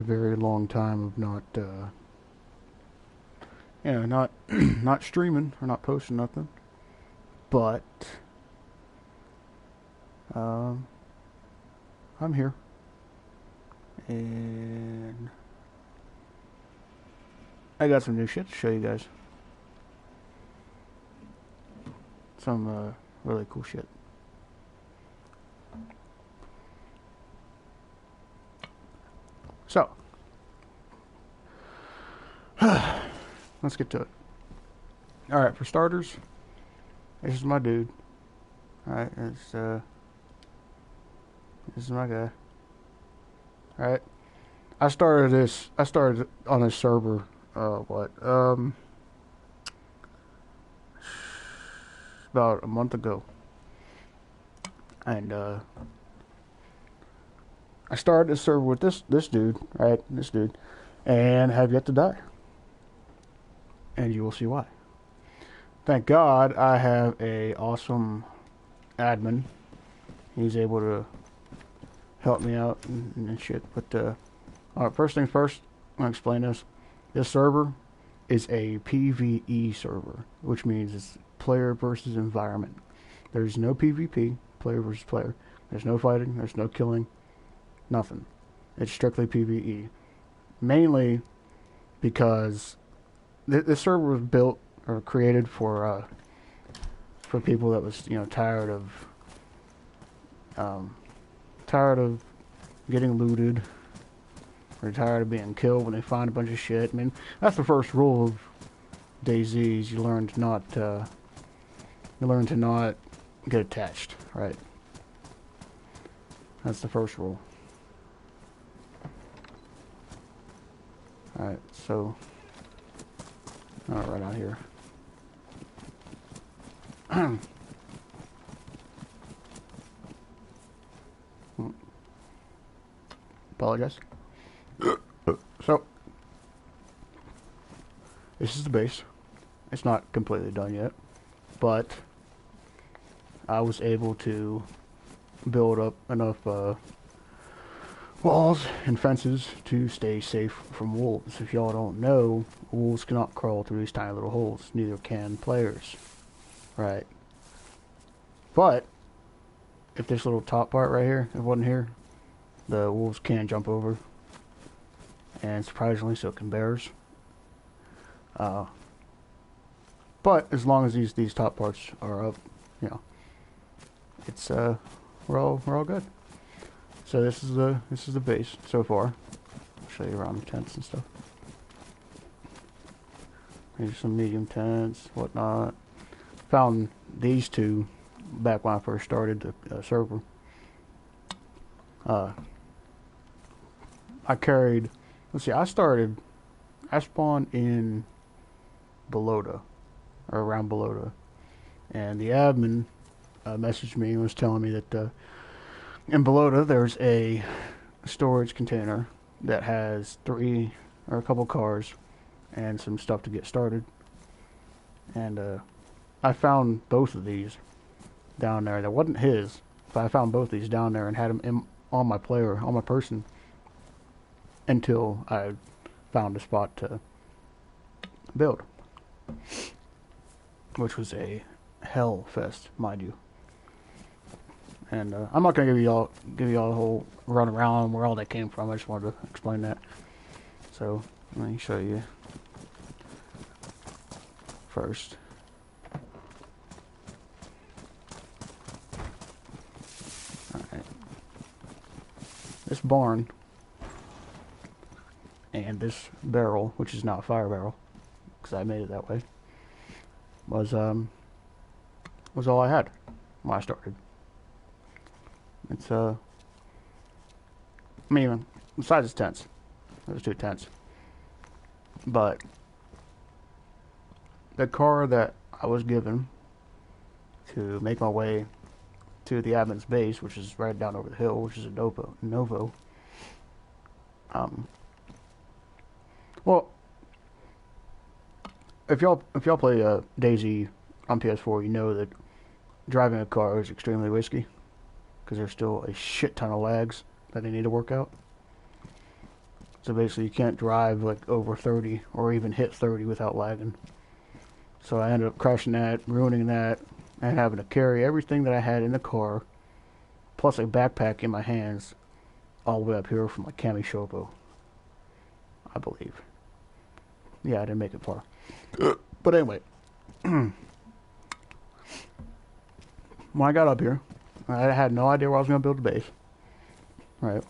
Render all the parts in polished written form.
very long time of not, not not streaming or not posting nothing. But um, I'm here, and I got some new shit to show you guys. Some really cool shit. So let's get to it. All right, for starters, this is my dude. All right, this is my guy. All right, I started this. I started on this server. What? About a month ago, and I started this server with this dude. Right, this dude, and have yet to die. And you will see why. Thank God I have a awesome admin. He's able to help me out and shit. But alright, first things first, I'm gonna explain this. This server is a PvE server, which means it's player versus environment. There's no PvP, player versus player. There's no fighting, there's no killing, nothing. It's strictly PvE. Mainly because this server was built or created for people that was tired of getting looted, or tired of being killed when they find a bunch of shit. I mean, that's the first rule of DayZ. You learn to not get attached, right? That's the first rule. All right, so right out here. Apologize. So, this is the base. It's not completely done yet, but I was able to build up enough walls and fences to stay safe from wolves. If y'all don't know, wolves cannot crawl through these tiny little holes. Neither can players. Right. But if this little top part right here, if it wasn't here, the wolves can jump over. And surprisingly, so can bears. But as long as these top parts are up, it's we're all good. So this is the base so far. I'll show you around the tents and stuff. Here's some medium tents, whatnot. Found these two back when I first started the server. I carried. Let's see. I spawned in Belota, or around Belota, and the admin messaged me and was telling me that in Belota there's a storage container that has a couple cars and some stuff to get started. And I found both of these down there. That wasn't his, but I found both these down there and had them on my person, until I found a spot to build, which was a hell fest, mind you. And I'm not gonna give you all the whole run around where all that came from. I just wanted to explain that. So let me show you first. Alright. This barn and this barrel, which is not a fire barrel, because I made it that way, was all I had when I started. It's I mean, besides the tents, there's 2 tents, but the car that I was given to make my way to the admin's base, which is right down over the hill, which is a Novo. Well, if y'all play DayZ on PS4, you know that driving a car is extremely risky, because there's still a shit ton of lags that they need to work out. So basically, you can't drive like over 30 or even hit 30 without lagging. So I ended up crashing that, ruining that, and having to carry everything that I had in the car, plus a backpack in my hands, all the way up here from like Kamishopo, I believe. Yeah, I didn't make it far. But anyway, when I got up here, I had no idea where I was going to build a base. Right.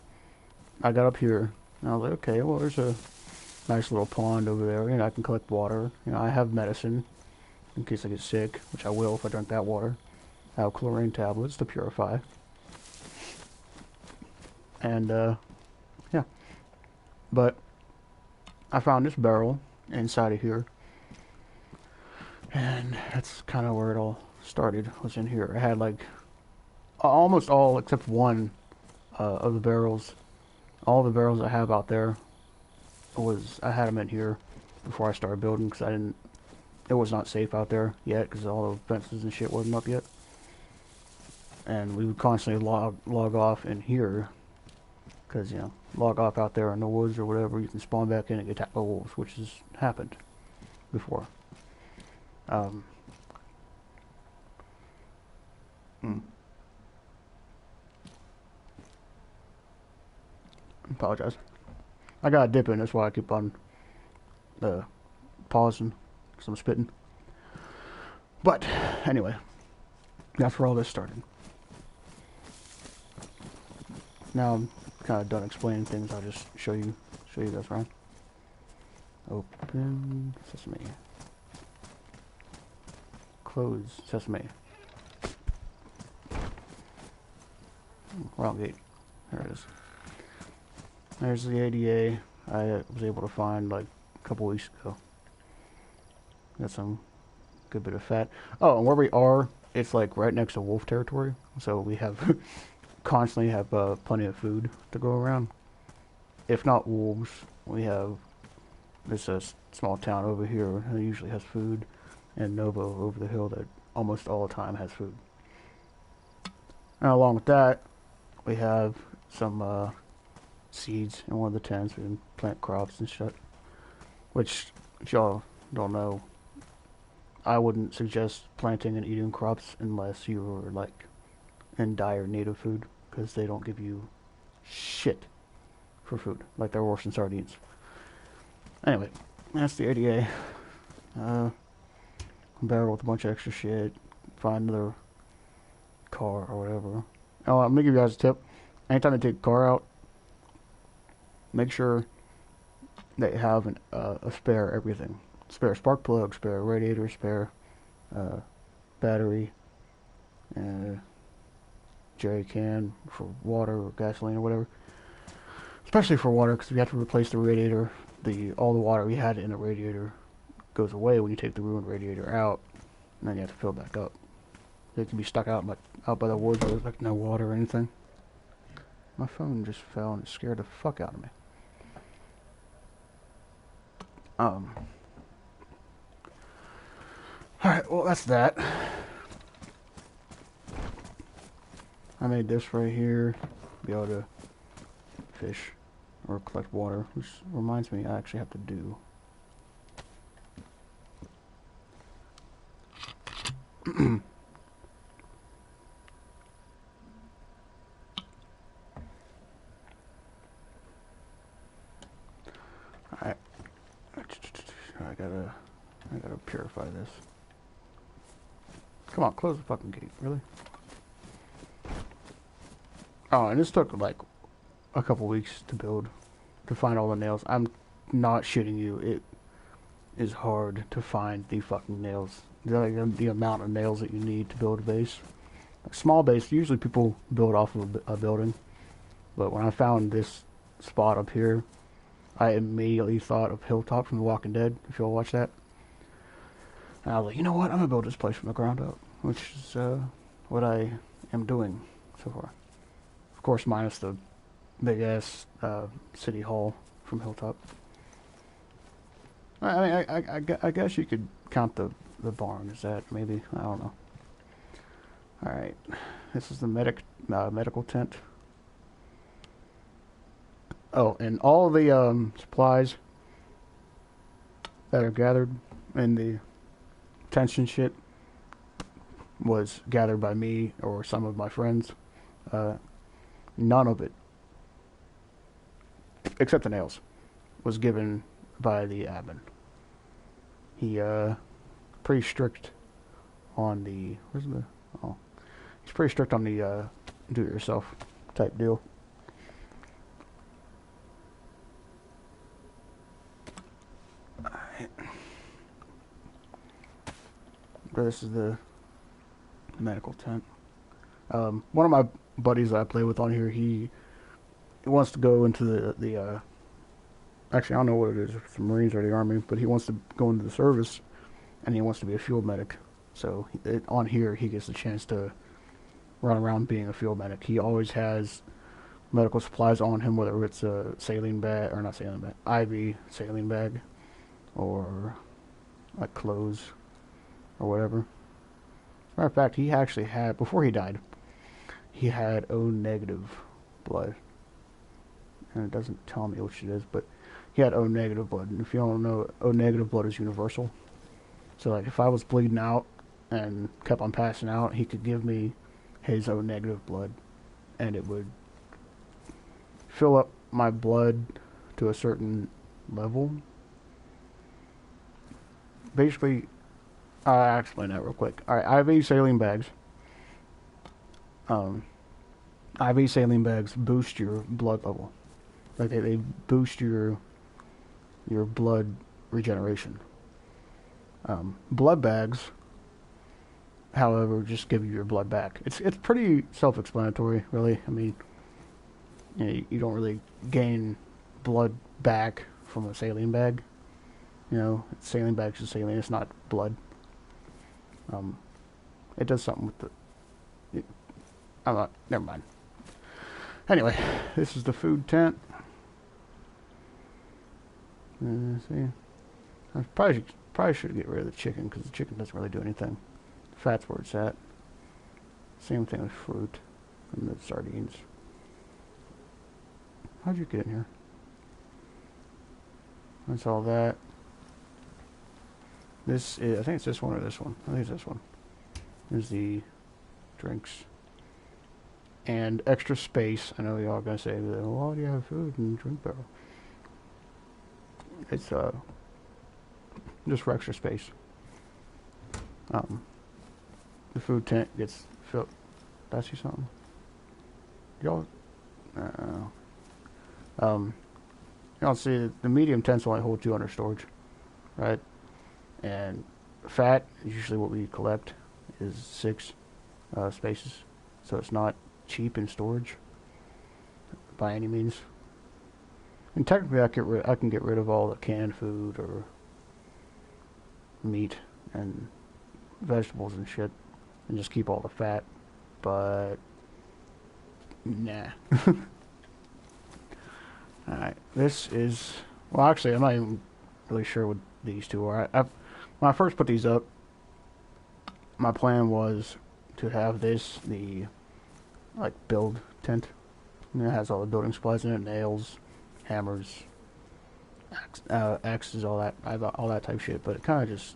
I got up here, and I was like, okay, well, there's a nice little pond over there. You know, I can collect water. You know, I have medicine in case I get sick, which I will if I drink that water. I have chlorine tablets to purify. And, yeah. But I found this barrel inside of here. And that's kind of where it all started, was in here. I had, like, almost all except one of the barrels. All the barrels I have out there I had them in here before I started building, because it was not safe out there yet, because all the fences and shit wasn't up yet. And we would constantly log off in here, because, you know, log off out there in the woods or whatever, you can spawn back in and get attacked by wolves, which has happened before. Apologize. I got a dip in, that's why I keep on pausing, because I'm spitting. But, anyway, that's where all this started. Now I'm kind of done explaining things, I'll just show you guys around. Open sesame. Close sesame. Wrong gate. There it is. There's the ADA I was able to find like a couple weeks ago. Got some good bit of fat. Oh, and where we are, it's like right next to wolf territory, so we have constantly have plenty of food to go around. If not wolves, we have this small town over here that usually has food, and Novo over the hill that almost all the time has food. And along with that, we have some seeds in one of the tents. We can plant crops and shit. Which, if y'all don't know, I wouldn't suggest planting and eating crops unless you were like in dire need of food, because they don't give you shit for food. Like, they're worse than sardines. Anyway, that's the ADA. Barrel with a bunch of extra shit. Find another car or whatever. Oh, I'm gonna give you guys a tip. Anytime you take a car out, make sure that you have a spare everything. Spare spark plug, spare radiator, spare battery, jerry can for water or gasoline or whatever. Especially for water, because if you have to replace the radiator, all the water we had in the radiator goes away when you take the ruined radiator out, and then you have to fill it back up. It can be stuck out by the woods where there's like no water or anything. My phone just fell and it scared the fuck out of me. Alright, well, that's that. I made this right here, be able to fish or collect water, which reminds me I actually have to do. Alright. I gotta purify this. Come on, close the fucking gate, really? Oh, and this took like a couple weeks to build, to find all the nails. I'm not shitting you, it is hard to find the fucking nails. The amount of nails that you need to build a base. A small base, usually people build off of a building, but when I found this spot up here, I immediately thought of Hilltop from The Walking Dead, if y'all watch that. And I was like, you know what, I'm gonna build this place from the ground up, which is what I am doing so far. Of course, minus the big ass city hall from Hilltop. I mean, I guess you could count the barn as that, maybe. I don't know. Alright. This is the medical tent. Oh, and all the supplies that are gathered in the tension shit was gathered by me or some of my friends. Uh, None of it, except the nails, was given by the admin. He pretty strict on the where's the oh he's pretty strict on the do it yourself type deal. This is the medical tent. One of my buddies that I play with on here, he wants to go into the actually I don't know what it is, if it's the Marines or the Army, but he wants to go into the service, and he wants to be a field medic. So on here, he gets the chance to run around being a field medic. He always has medical supplies on him, whether it's a saline bag, or not saline bag, IV saline bag, or like clothes, or whatever. As a matter of fact, he actually had, before he died, he had O negative blood. And it doesn't tell me which it is, but he had O negative blood. And if you don't know, O negative blood is universal. So like if I was bleeding out and kept on passing out, he could give me his O negative blood, and it would fill up my blood to a certain level. Basically, I'll explain that real quick. Alright, IV saline bags. IV saline bags boost your blood level. Like they boost your blood regeneration. Blood bags, however, just give you your blood back. It's pretty self-explanatory, really. I mean, you don't really gain blood back from a saline bag. You know, saline bags is saline. It's not blood. It does something with the. I'm not. Never mind. Anyway, this is the food tent. See, I probably should get rid of the chicken, because the chicken doesn't really do anything. Fat's where it's at. Same thing with fruit and the sardines. How'd you get in here? That's all that. This is, I think it's this one or this one. I think it's this one. There's the drinks. And extra space. I know y'all are going to say, well, why do you have food and drink barrel? It's just for extra space. The food tent gets filled. Did I see something? Y'all, y'all see the medium tents only hold 2 under storage, right? And fat is usually what we collect is 6 spaces, so it's not cheap in storage by any means. And technically, I can get rid of all the canned food or meat and vegetables and shit, and just keep all the fat. But nah. All right, this is, well, actually, I'm not even really sure what these two are. When I first put these up, my plan was to have this the like build tent. And it has all the building supplies in it, nails, hammers, axes, all that type of shit. But it kind of just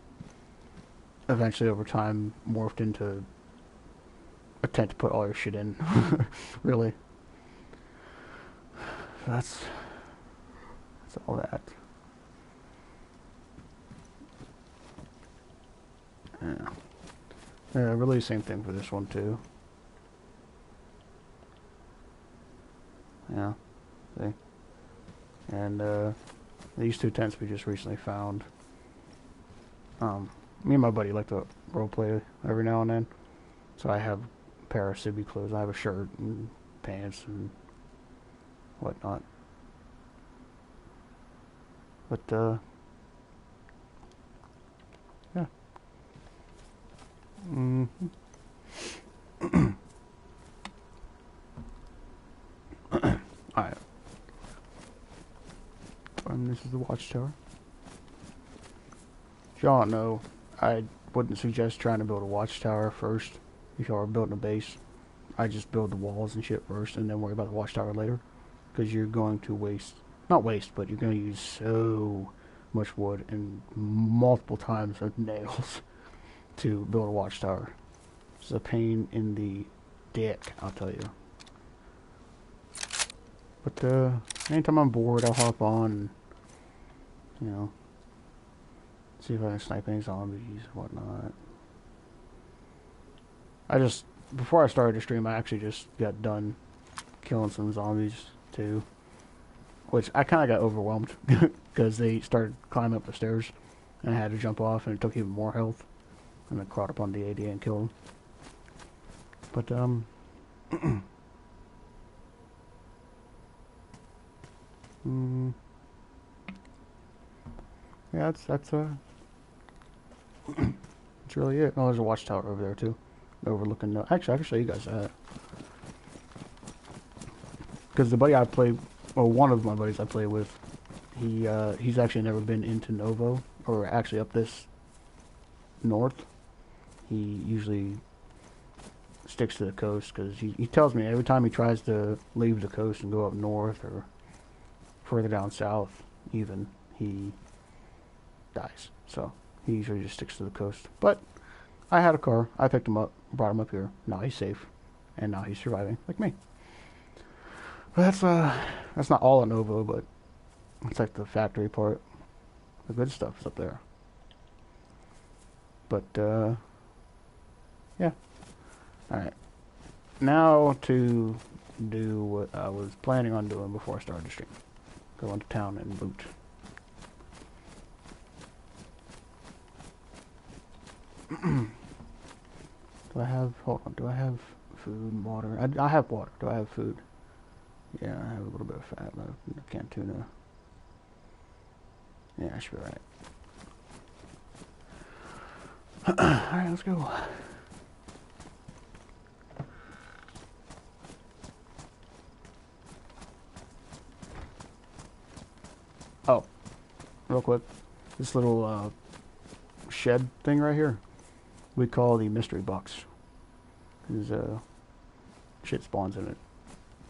eventually over time morphed into a tent to put all your shit in. Really. That's all that. Yeah. Yeah, really same thing for this one too. Yeah. See? And these 2 tents we just recently found. Me and my buddy like to roleplay every now and then. So I have a pair of civvy clothes. I have a shirt and pants and whatnot. But yeah. Alright. And this is the watchtower. If y'all don't know, I wouldn't suggest trying to build a watchtower first. If y'all are building a base, I just build the walls and shit first and then worry about the watchtower later. because you're going to waste, not waste, but you're going to use so much wood and multiple times of nails to build a watchtower. It's a pain in the dick, I'll tell you. But anytime I'm bored, I'll hop on and, you know, see if I can snipe any zombies, whatnot. Before I started the stream, I actually just got done killing some zombies too, which I kind of got overwhelmed because they started climbing up the stairs and I had to jump off and it took even more health, and I crawled up on the AD and killed them. But yeah, that's really it. Oh, there's a watchtower over there too, overlooking the... Actually, I can show you guys that. Because the buddy I play, or one of my buddies I play with, he's actually never been into Novo, or actually up this north. He usually sticks to the coast, because he tells me every time he tries to leave the coast and go up north, or further down south even, he dies. So he usually just sticks to the coast. But I had a car, I picked him up, brought him up here. Now he's safe, and now he's surviving, like me. But that's not all at Novo, but it's like the factory part. The good stuff's up there. But yeah. Alright. Now to do what I was planning on doing before I started the stream. Go into town and loot. Do I have... Hold on. Do I have food and water? I have water. Do I have food? Yeah, I have a little bit of fat left in the canned tuna. Yeah, I should be alright. Alright, let's go. Oh, real quick. This little shed thing right here, we call the mystery box. Because shit spawns in it.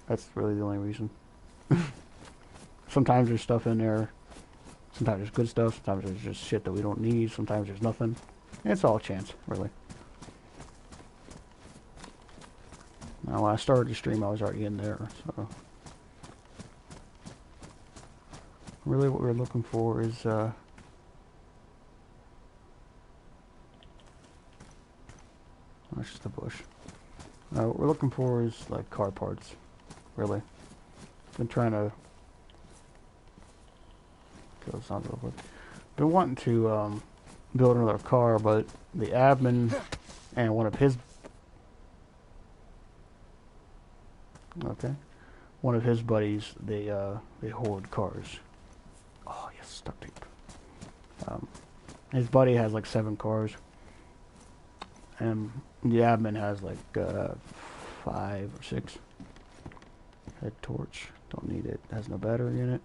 That's really the only reason. Sometimes there's stuff in there. Sometimes there's good stuff. Sometimes there's just shit that we don't need. Sometimes there's nothing. It's all chance, really. Now, when I started the stream, I was already in there, so... Really what we're looking for is, that's just a bush. What we're looking for is, like, car parts. Really. Been trying to... Kill this sound real quick. Been wanting to, build another car, but the admin and one of his... Okay. One of his buddies, they hoard cars. Oh, yes, duct tape. His buddy has like 7 cars. And the admin has like 5 or 6. Head torch. Don't need it. Has no battery in it.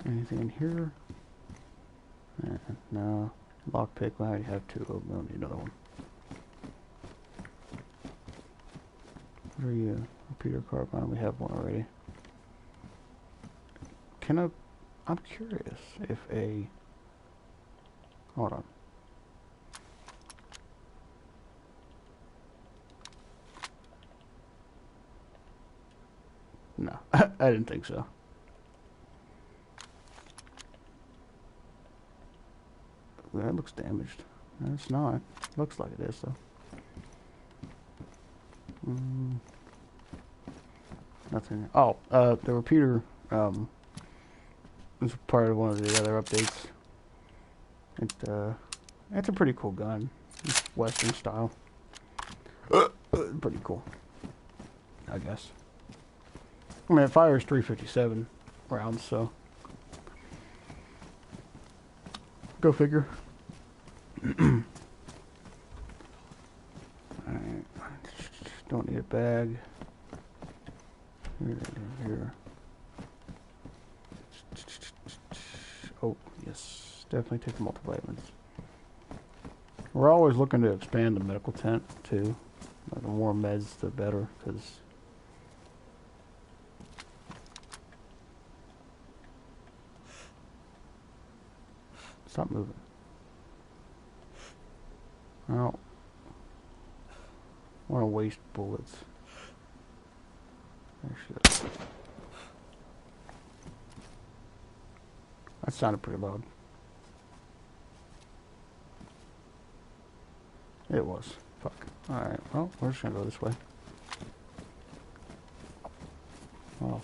Anything in here? No. Lockpick. We already have 2 of them. We don't need another one. What are you? Repeater carbine. We have one already. I'm curious if a... Hold on. No, I didn't think so. That looks damaged. No, it's not. Looks like it is, though. Nothing. Oh, the repeater, is part of one of the other updates. It's a pretty cool gun. It's Western style. Pretty cool, I guess. I mean, it fires 357 rounds, so... Go figure. Alright. Don't need a bag. Here. Oh, yes. Definitely take the multivitamins. We're always looking to expand the medical tent, too. Like, the more meds, the better, because... Stop moving. I don't want to waste bullets. Actually, that sounded pretty loud. It was. Fuck. Alright, well, we're just gonna go this way. Oh.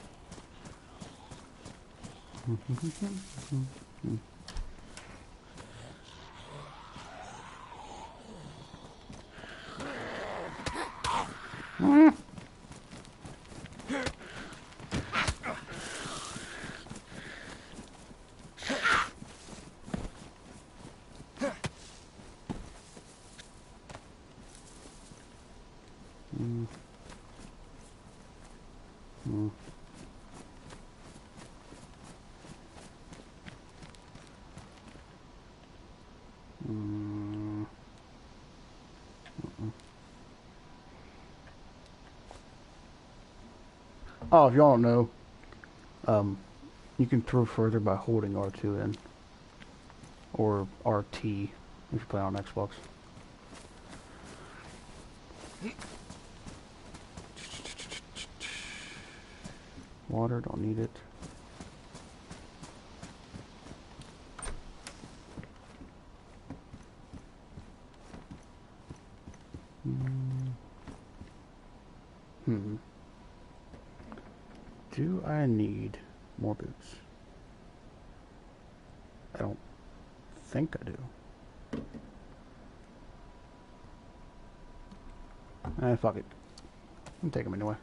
Oh, if y'all don't know, you can throw further by holding R2 in, or RT if you play on Xbox. Water, don't need it. Do I need more boots? I don't think I do. Fuck it. I'm taking them anyway.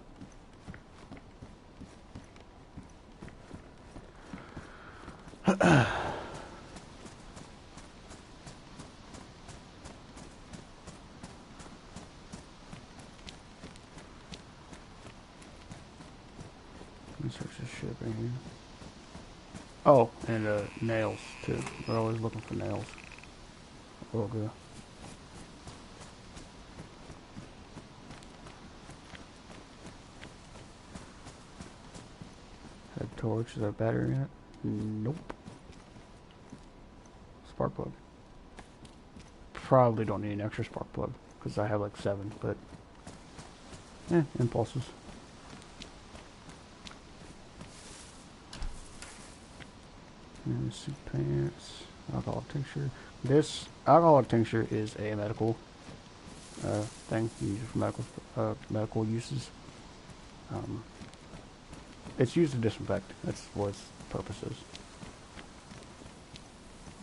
Search this shit right here. Oh, and nails too. We're always looking for nails. Oh, good. Head torch. Is there a battery in it? Nope. Spark plug. Probably don't need an extra spark plug because I have like 7, but impulses. And suit pants, alcoholic tincture. This alcoholic tincture is a medical thing you use for medical uses. It's used to disinfect. That's what its purpose is.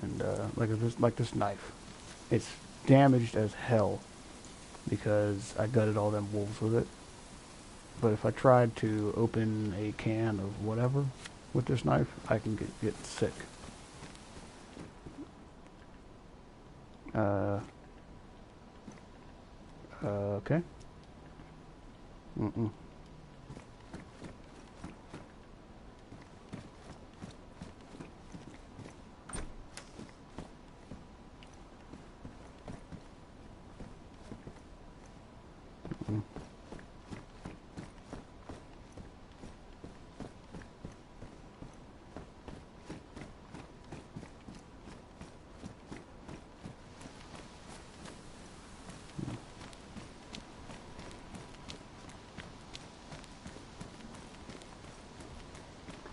And like this knife, it's damaged as hell because I gutted all them wolves with it. But if I tried to open a can of whatever with this knife, I can get sick. Okay.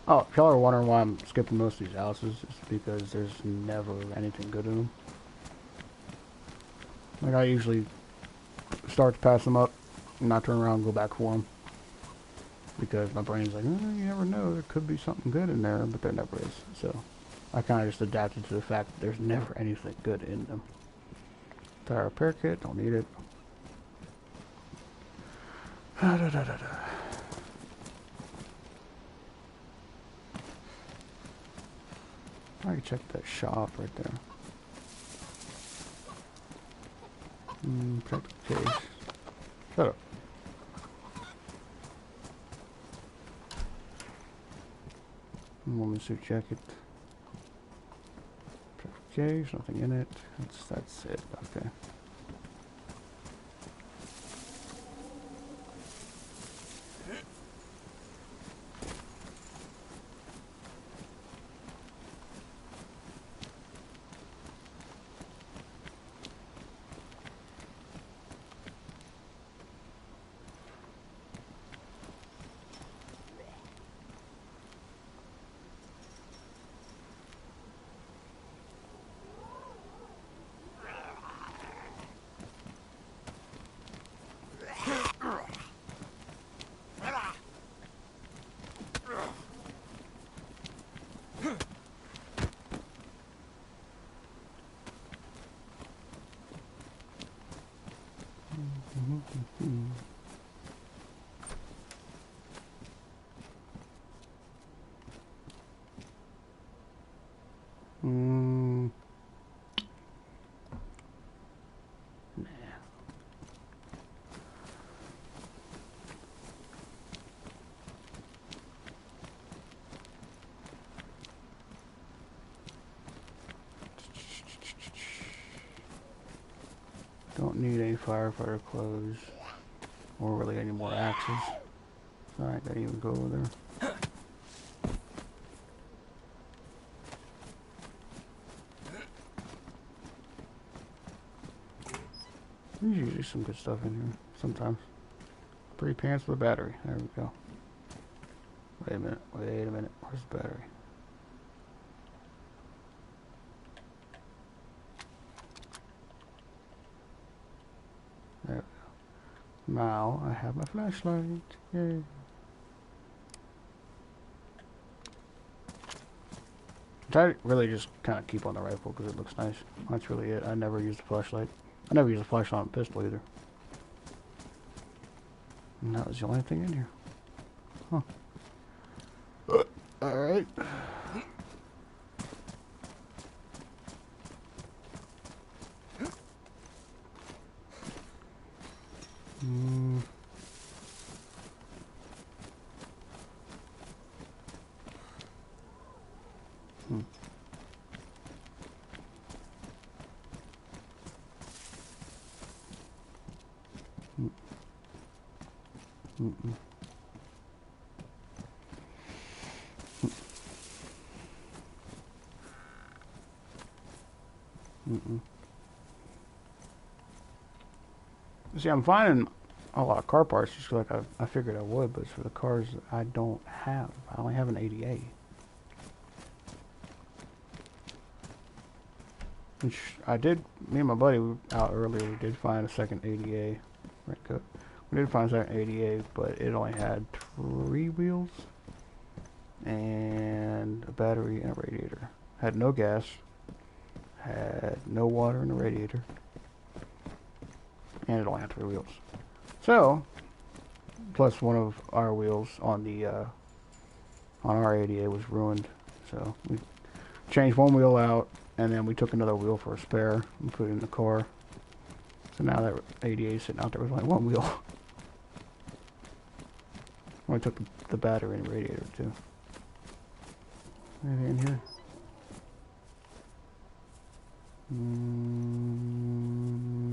Oh, if y'all are wondering why I'm skipping most of these houses, it's because there's never anything good in them. Like, I usually start to pass them up, and not turn around and go back for them. Because my brain's like, you never know, there could be something good in there, but there never is. So, I kind of just adapted to the fact that there's never anything good in them. Tire repair kit, don't need it. I can check that shop right there. Check the case. Shut up. Woman's suit jacket. Okay, there's nothing in it. That's it. Okay. Mm. Nah. Don't need any firefighter clothes or really any more axes. Alright, didn't even go over there. There's usually some good stuff in here, sometimes. 3 pants with a battery. There we go. Wait a minute, where's the battery? There we go. Now I have my flashlight. Yay. I really just kind of keep on the rifle because it looks nice. That's really it. I never use the flashlight. I never use a flashlight on a pistol either. And that was the only thing in here. Huh. Alright. Hmm. Mm-mm. Mm-mm. See, I'm finding a lot of car parts just like I figured I would, but it's for the cars that I don't have. I only have an 80A. Which I did, me and my buddy out earlier, we did find a second 80A. Right, good. We did find a second 80A, but it only had 3 wheels and a battery and a radiator. Had no gas, had no water in the radiator, and it only had 3 wheels. So, plus one of our wheels on the on our 80A was ruined. So we changed one wheel out, and then we took another wheel for a spare and put it in the car. So now that 80A is sitting out there with only one wheel. I took the battery and radiator too. Anything in here?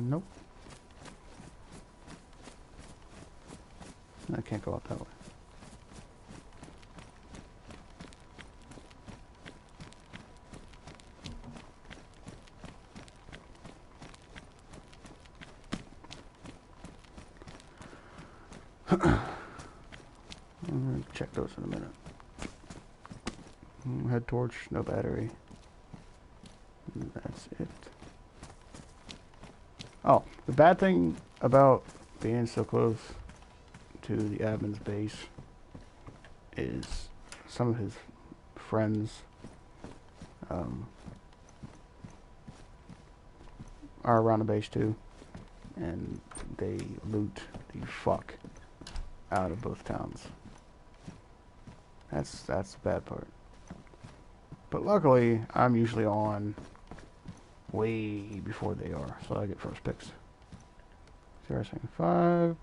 Nope. I can't go out that way. I'm gonna check those in a minute. Head torch, no battery. And that's it. Oh, the bad thing about being so close to the admin's base is some of his friends are around the base too, and they loot the fuck out of both towns. That's the bad part. But luckily, I'm usually on way before they are, so I get first picks. 0.5.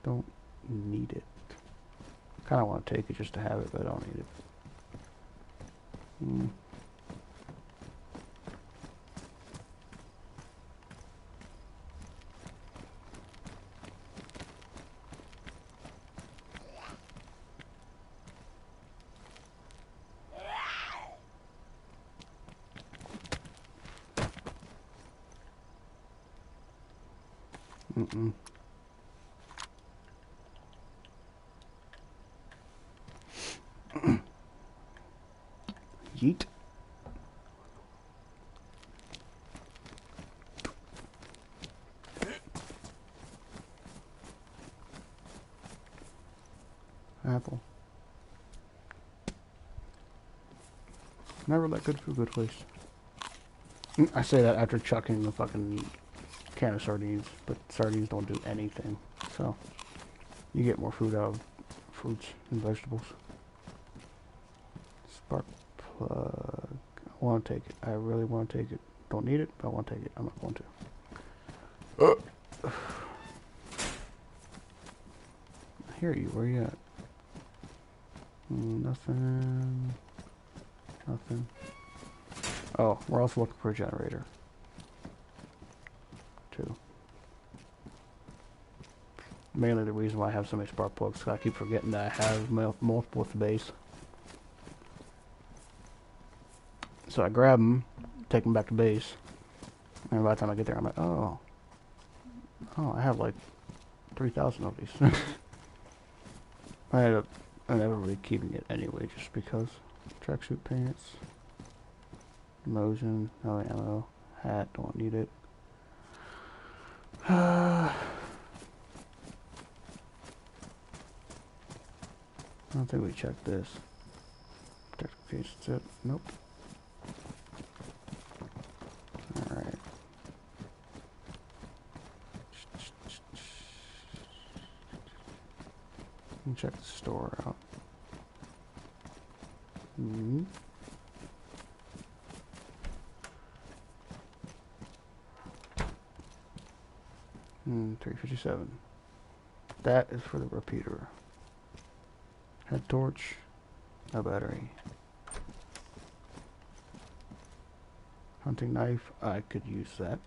Don't need it. Kind of want to take it just to have it, but I don't need it. Mm-mm. Yeet. Apple. Never let good food go to waste. I say that after chucking the fucking can of sardines, but sardines don't do anything. So, you get more food out of fruits and vegetables. Spark plug. I want to take it. I really want to take it. Don't need it, but I want to take it. I'm not going to. I hear you. Where you at? Nothing. Nothing. Oh, we're also looking for a generator. 2. Mainly the reason why I have so many spark plugs, because I keep forgetting that I have multiple at the base. So I grab them, take them back to base, and by the time I get there, I'm like, oh, I have like 3,000 of these. I ended up inevitably keeping it anyway, just because. Tracksuit pants, lotion, no ammo, hat, don't need it. I don't think we checked this. Protective case, that's it. Nope. Alright. Check the store out. 357. That is for the repeater. Head torch. No battery. Hunting knife. I could use that.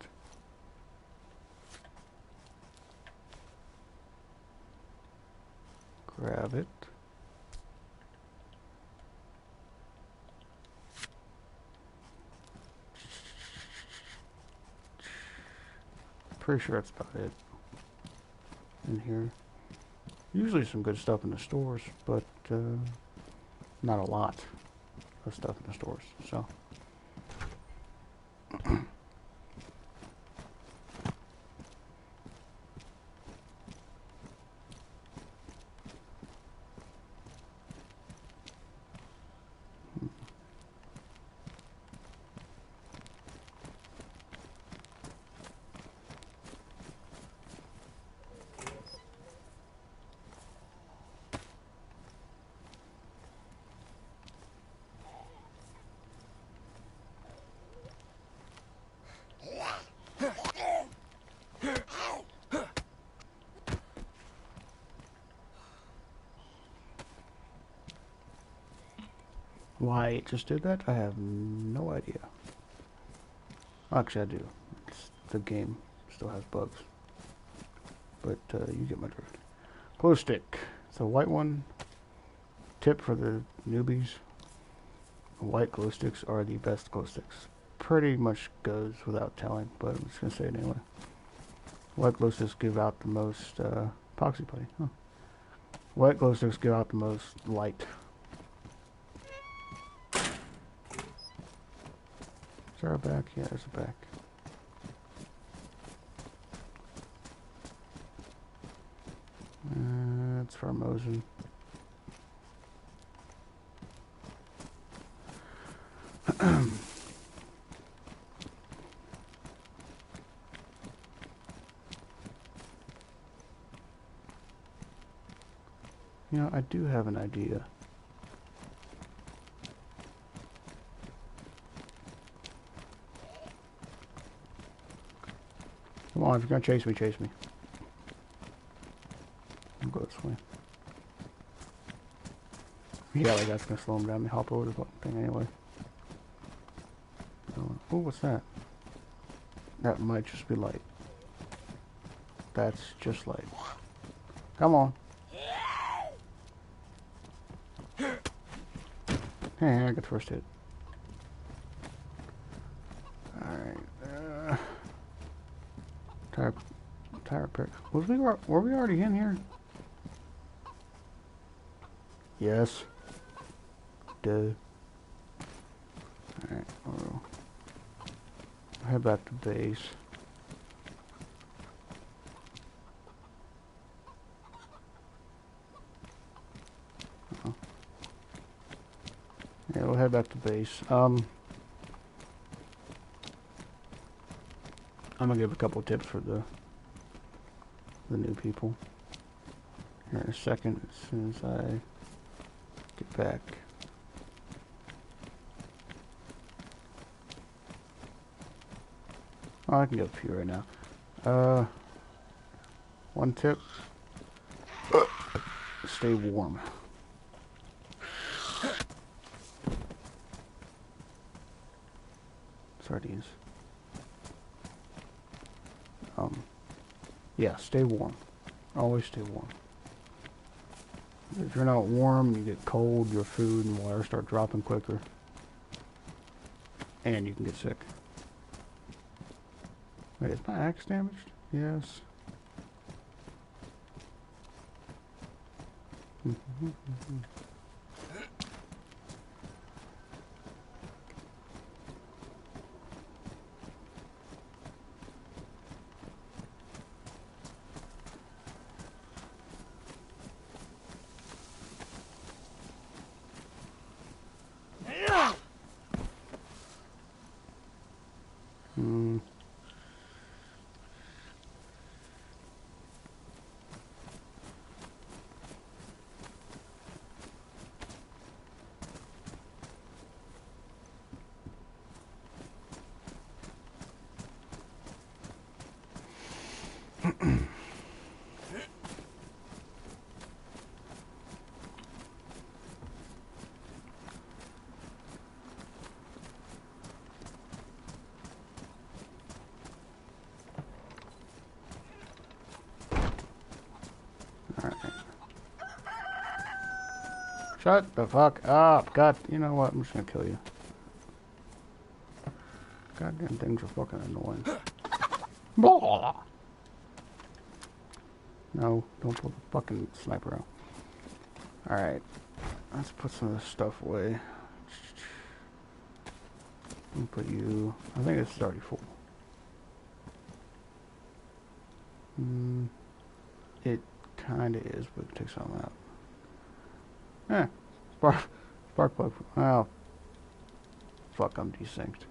Grab it. Pretty sure that's about it in here. Usually some good stuff in the stores, but not a lot of stuff in the stores. So why it just did that, I have no idea. Actually, I do. The game still has bugs. But you get my drift. Glow stick. It's a white one. Tip for the newbies. White glow sticks are the best glow sticks. Pretty much goes without telling, but I'm just going to say it anyway. White glow sticks give out the most epoxy putty. Huh. White glow sticks give out the most light. Is there a back? Yeah, there's a back. That's for Mosin. You know, I do have an idea. Come on, if you're gonna chase me, chase me. I'll go this way. Yeah, like that's gonna slow him down. Me hop over the fucking thing anyway. Oh, what's that? That might just be light. That's just light. Come on. Hey, I got the first hit. Alright. tire repair. Were we already in here? Yes. Duh. Alright, we'll head back to base. Yeah, we'll head back to base. I'm gonna give a couple tips for the new people here in a second, as soon as I get back. Oh, I can get a few right now. One tip: stay warm. Sardines. Yeah, stay warm. Always stay warm. If you're not warm, you get cold, your food and water start dropping quicker. And you can get sick. Wait, is my axe damaged? Yes. Shut the fuck up. God, you know what? I'm just gonna kill you. Goddamn things are fucking annoying. Blah. No, don't pull the fucking sniper out. Alright. Let's put some of this stuff away. Let me put you... I think this is already full. It kinda is, but take some out. Eh, spark plug. Oh, fuck, I'm desynced.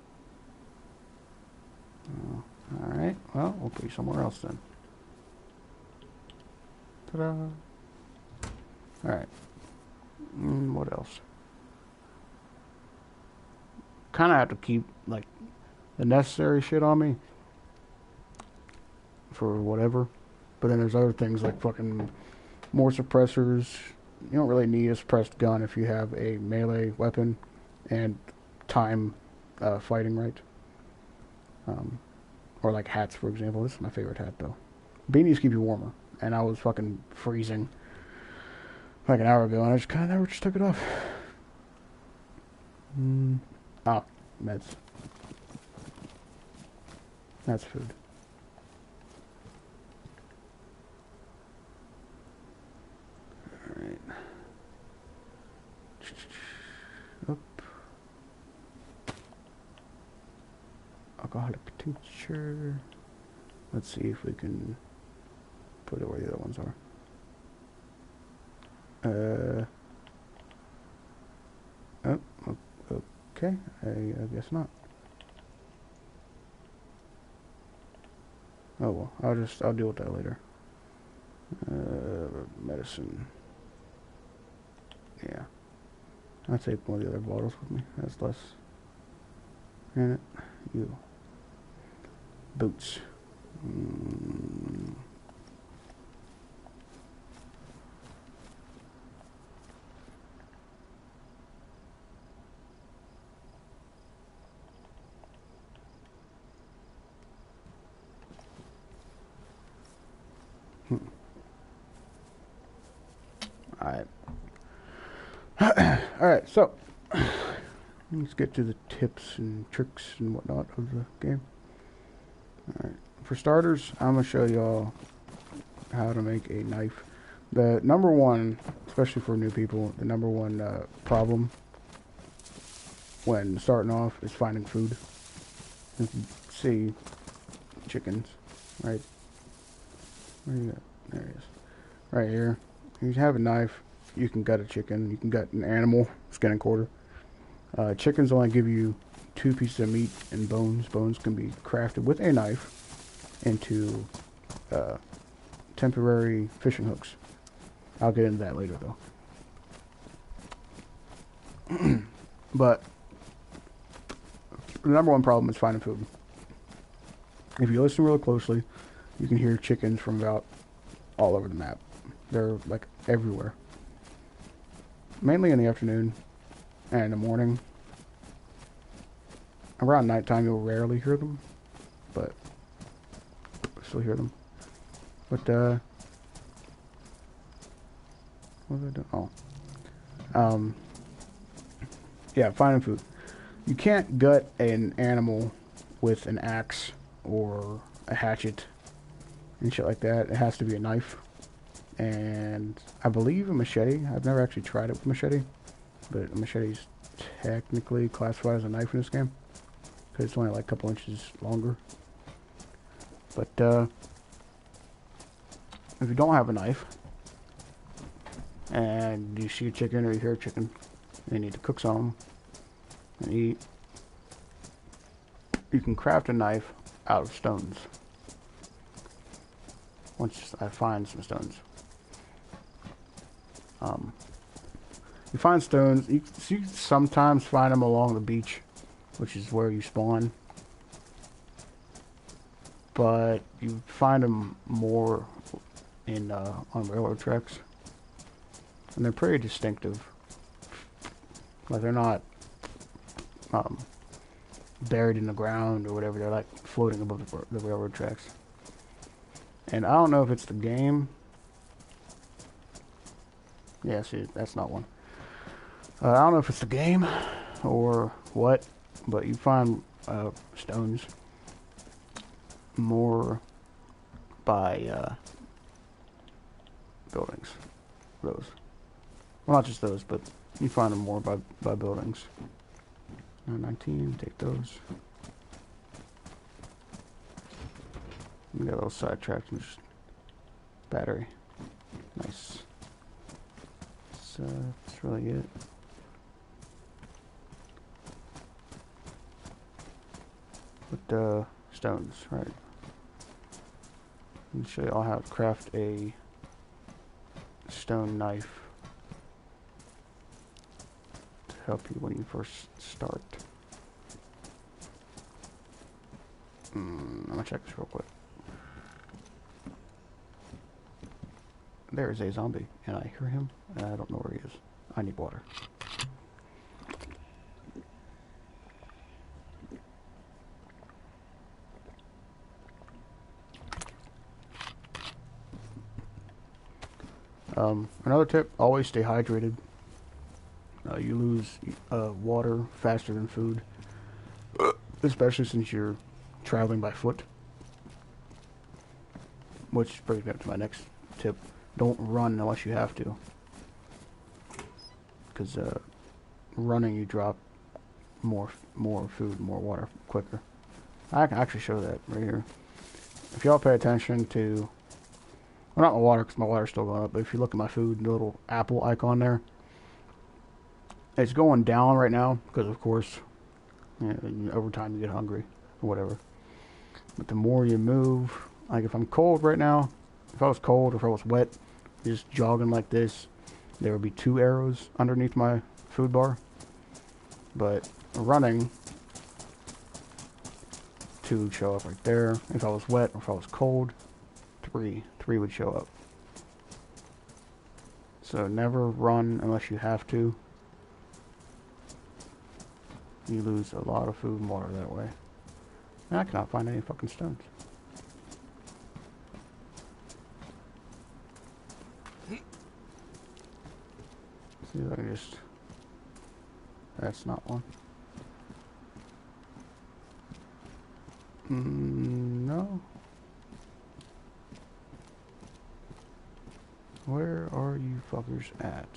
Alright, well, we'll put you somewhere else then. Ta-da! Alright. What else? Kinda have to keep, like, the necessary shit on me. For whatever. But then there's other things like fucking more suppressors. You don't really need a suppressed gun if you have a melee weapon and time fighting right. Or like hats, for example. This is my favorite hat, though. Beanies keep you warmer, and I was fucking freezing like an hour ago, and I just kind of never just took it off. Oh, meds. That's food. Alright. Up. Alcoholic tincture. Let's see if we can put it where the other ones are. Oh, okay. I guess not. Oh well, I'll deal with that later. Medicine. Yeah. I'll take one of the other bottles with me. That's less in it. You. Boots. Alright. Alright, so let's get to the tips and tricks and whatnot of the game. Alright, for starters, I'm gonna show y'all how to make a knife. The number one, especially for new people, the number one problem when starting off is finding food. You can see chickens, right? Where you at? There it is. Right here. You have a knife. You can gut a chicken. You can gut an animal, skin and quarter. Chickens only give you 2 pieces of meat and bones. Bones can be crafted with a knife into temporary fishing hooks. I'll get into that later, though. But the number one problem is finding food. If you listen really closely, you can hear chickens from about all over the map. They're like everywhere. Mainly in the afternoon and in the morning. Around nighttime you'll rarely hear them, but still hear them. But what was I doing? Oh. Yeah, finding food. You can't gut an animal with an axe or a hatchet and shit like that. It has to be a knife. And I believe a machete. I've never actually tried it with machete, but a machete is technically classified as a knife in this game because it's only like a couple inches longer. But if you don't have a knife and you see a chicken or you hear a chicken, you need to cook some and eat. You can craft a knife out of stones. Once I find some stones. You find stones, you sometimes find them along the beach, which is where you spawn. But you find them more in on railroad tracks. And they're pretty distinctive. Like they're not buried in the ground or whatever, they're like floating above the railroad tracks. And I don't know if it's the game. Yeah, see, that's not one. I don't know if it's the game or what, but you find stones more by buildings. Those. Well, not just those, but you find them more by buildings. 19, take those. We got a little sidetracked and just battery. Nice. So that's really it. With the stones, right? Let me show you all how to craft a stone knife to help you when you first start. I'm gonna check this real quick. There is a zombie, and I hear him, and I don't know where he is. I need water. Another tip, always stay hydrated. You lose water faster than food, especially since you're traveling by foot. Which brings me up to my next tip. Don't run unless you have to. Because running you drop more food, more water quicker. I can actually show that right here. If y'all pay attention to... Well, not my water, because my water's still going up, but if you look at my food, the little apple icon there, it's going down right now, because of course, over time you get hungry, or whatever. But the more you move, like if I'm cold right now, if I was cold, or if I was wet, just jogging like this, there would be 2 arrows underneath my food bar. But running, 2 would show up right there. If I was wet, or if I was cold, 3 would show up. So never run unless you have to. You lose a lot of food and water that way. And I cannot find any fucking stones. See if I can just... That's not one. No. Where are you fuckers at?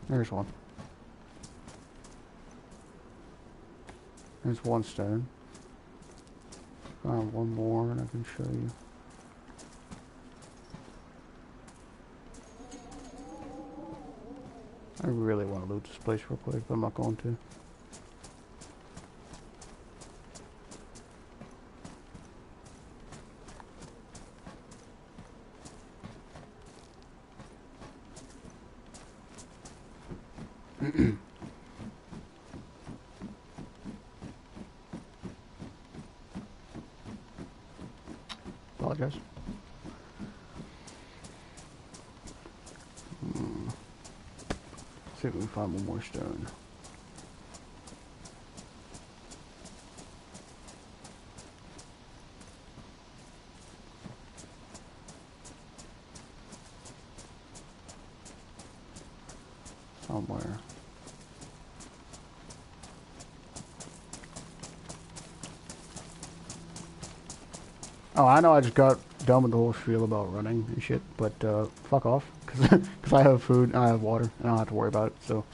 There's one. There's one stone. Found one more and I can show you. I really want to loot this place real quick, but I'm not going to. Apologize. See if we can find one more stone. Somewhere. Oh, I know I just got done with the whole spiel about running and shit, but fuck off, because I have food and I have water, and I don't have to worry about it, so.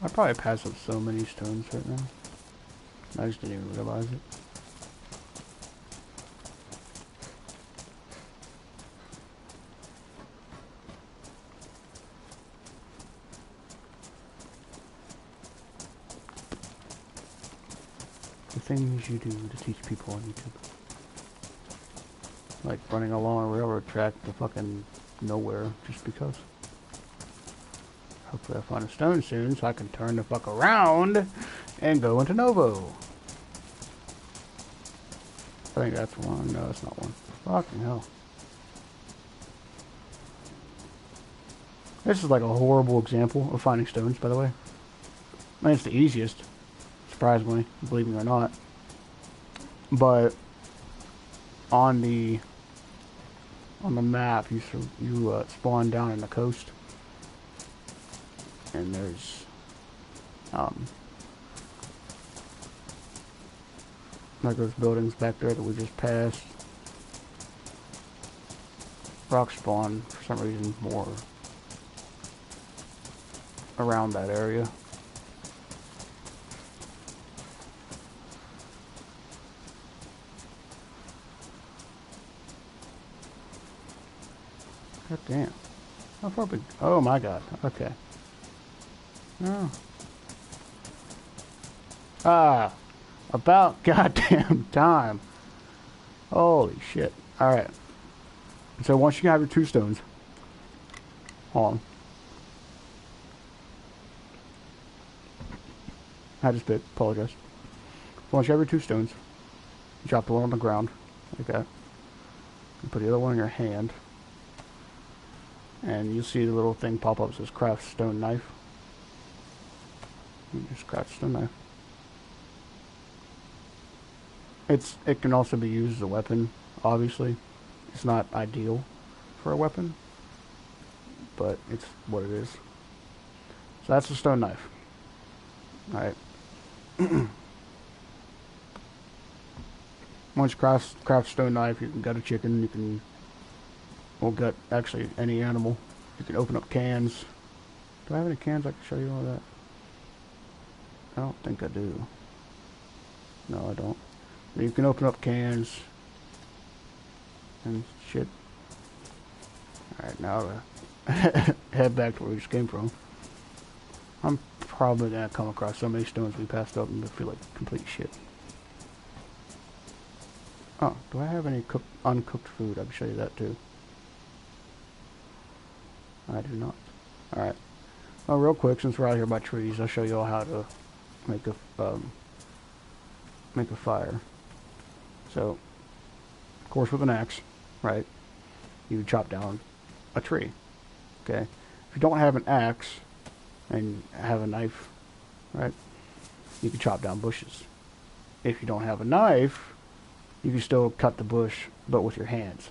I probably passed up so many stones right now. I just didn't even realize it. The things you do to teach people on YouTube. Like running along a railroad track to fucking nowhere just because. Hopefully I find a stone soon so I can turn the fuck around and go into Novo. I think that's one. No, that's not one. Fucking hell. This is like a horrible example of finding stones, by the way. I mean, it's the easiest, surprisingly, believe me or not. But on the map, you spawn down in the coast. And there's like those buildings back there that we just passed. Rock spawn for some reason more around that area. God damn. How far big? Oh my god. Okay. Oh. Ah, about goddamn time. Holy shit. Alright. So once you have your 2 stones, hold on. I just did, apologize. Once you have your 2 stones, you drop the one on the ground, like that. You put the other one in your hand. And you'll see the little thing pop up that says craft stone knife. You just craft stone knife. It can also be used as a weapon, obviously. It's not ideal for a weapon, but it's what it is. So that's a stone knife. Alright. Once you craft stone knife, you can gut a chicken, you can, well, gut actually any animal. You can open up cans. Do I have any cans I can show you all that? I don't think I do. No, I don't. But you can open up cans and shit. Alright, now head back to where we just came from. I'm probably gonna come across so many stones we passed up and feel like complete shit. Oh, do I have any uncooked food? I can show you that too. I do not. Alright. Well, real quick, since we're out here by trees, I'll show you all how to make a fire. So, of course with an axe, right? you chop down a tree. Okay? If you don't have an axe and have a knife, right, you can chop down bushes. If you don't have a knife, you can still cut the bush, but with your hands.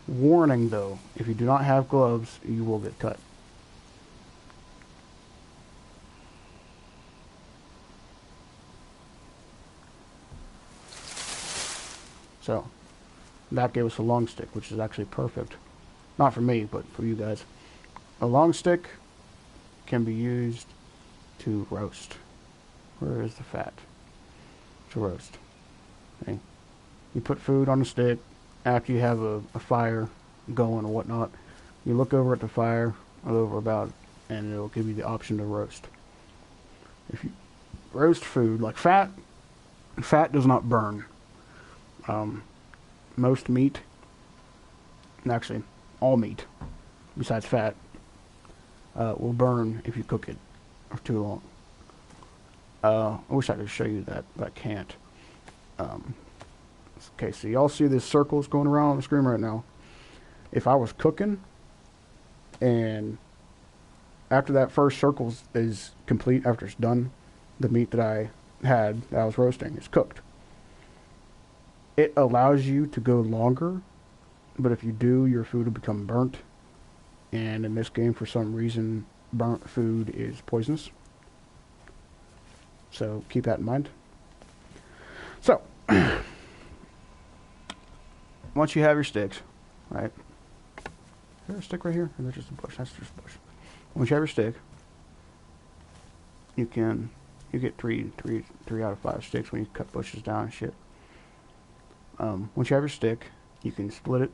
Warning though, if you do not have gloves, you will get cut. So, that gave us a long stick, which is actually perfect. Not for me, but for you guys. A long stick can be used to roast. Where is the fat? To roast. Okay. You put food on the stick after you have a fire going or whatnot. You look over at the fire, over about, and it'll give you the option to roast. If you roast food, like fat does not burn. Most meat, and actually all meat, besides fat, will burn if you cook it for too long. I wish I could show you that, but I can't. Okay, so y'all see this circles going around on the screen right now. If I was cooking, and after that first circle is complete, after it's done, the meat that I was roasting is cooked. It allows you to go longer, but if you do, your food will become burnt. And in this game, for some reason, burnt food is poisonous. So keep that in mind. So, once you have your sticks, right? Is there a stick right here? Or is that just a bush? That's just a bush. Once you have your stick, you get three out of 5 sticks when you cut bushes down and shit. Once you have your stick, you can split it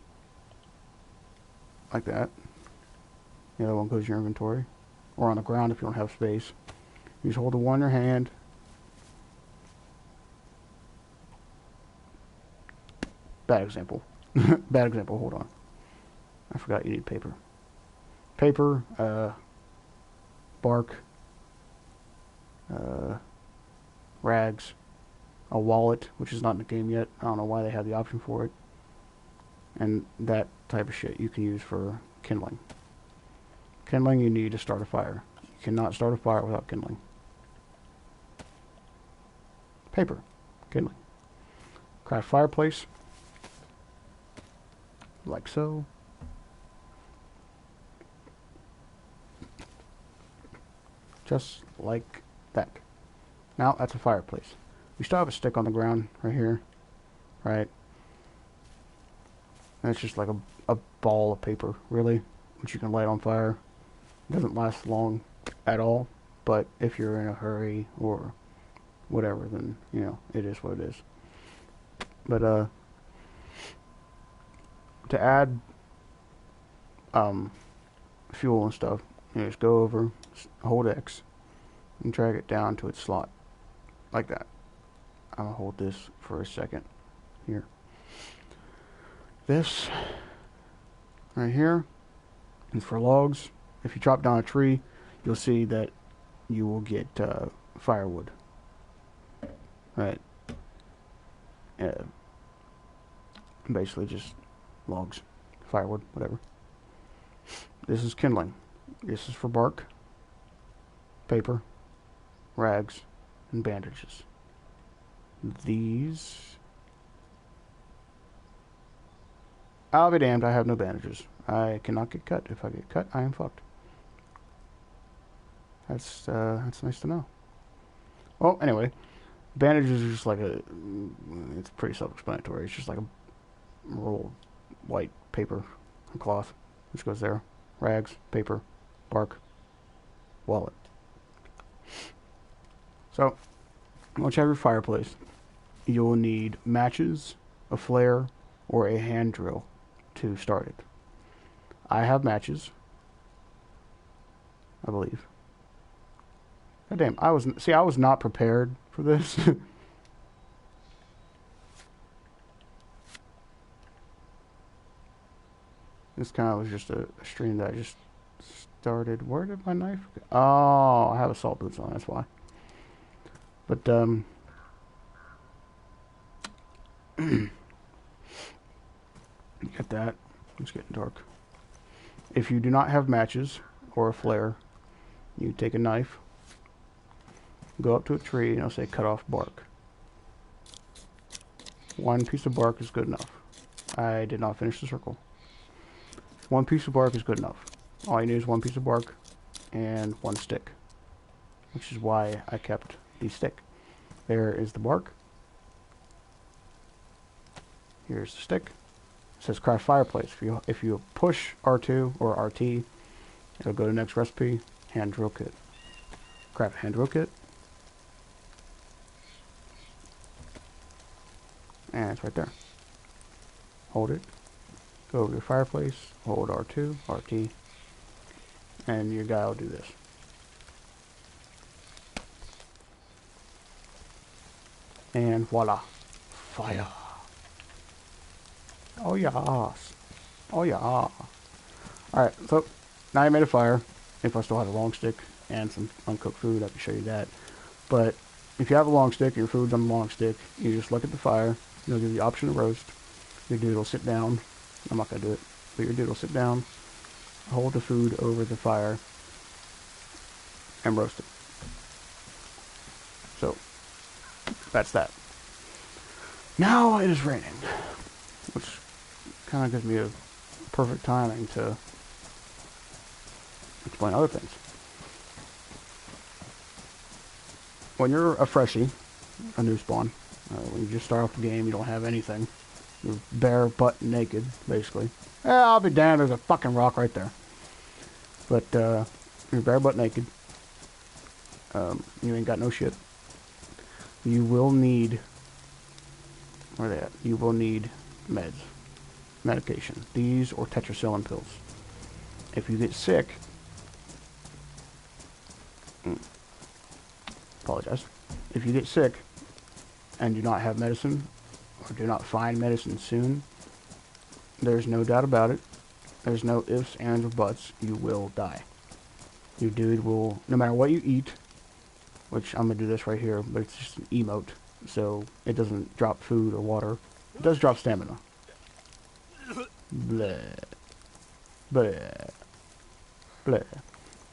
like that. The other one goes in your inventory, or on the ground if you don't have space. You just hold the one in your hand. Bad example. Bad example. Hold on. I forgot you need paper. Paper, bark, rags, a wallet, which is not in the game yet. I don't know why they have the option for it. And that type of shit you can use for kindling. Kindling, you need to start a fire. You cannot start a fire without kindling. Paper, kindling. Craft fireplace, like so. Just like that. Now that's a fireplace. We still have a stick on the ground right here, right? And it's just like a ball of paper, really, which you can light on fire. It doesn't last long at all, but if you're in a hurry or whatever, then, you know, it is what it is. But, to add, fuel and stuff, you just go over, hold X, and drag it down to its slot, like that. I'm gonna hold this for a second, here. This, right here, is for logs. If you chop down a tree, you'll see that you will get, firewood. Right. Basically just logs, firewood, whatever. This is kindling. This is for bark, paper, rags, and bandages. These, I'll be damned, I have no bandages. I cannot get cut. If I get cut, I am fucked. That's nice to know. Well, anyway, bandages are just like it's pretty self-explanatory. It's just like a roll of white paper and cloth, which goes there. Rags, paper, bark, wallet. So, once you have your fireplace, you'll need matches, a flare, or a hand drill to start it. I have matches, I believe. God damn, I was not prepared for this. This kind of was just a stream that I just started. Where did my knife go? Oh, I have assault boots on, that's why. But, you got that. It's getting dark. If you do not have matches or a flare, you take a knife, go up to a tree, and it'll say cut off bark. One piece of bark is good enough. I did not finish the circle. One piece of bark is good enough. All you need is one piece of bark and one stick, which is why I kept the stick. There is the bark. Here's the stick. It says craft fireplace. If you push R2 or RT, it'll go to the next recipe, hand drill kit. Craft hand drill kit. And it's right there. Hold it. Go over to fireplace, hold R2, RT, and your guy will do this. And voila. Fire. Oh yes. Oh yeah. Alright, so now I made a fire. If I still had a long stick and some uncooked food, I can show you that. But if you have a long stick, your food's on the long stick, you just look at the fire, it'll give you the option to roast. Your dude will sit down. I'm not going to do it. But your dude will sit down, hold the food over the fire, and roast it. So, that's that. Now it is raining, which kind of gives me a perfect timing to explain other things. When you're a freshie, a new spawn, when you just start off the game, you don't have anything. You're bare butt naked, basically. I'll be damned, there's a fucking rock right there. But, you're bare butt naked. You ain't got no shit. You will need... Where are they at? You will need meds. Medication. These or tetracycline pills. If you get sick... Apologize. If you get sick and do not have medicine, or do not find medicine soon, there's no doubt about it. There's no ifs, ands, or buts. You will die. Your dude will, no matter what you eat, which I'm going to do this right here, but it's just an emote, so it doesn't drop food or water. It does drop stamina. Bleh. Bleh. Bleh.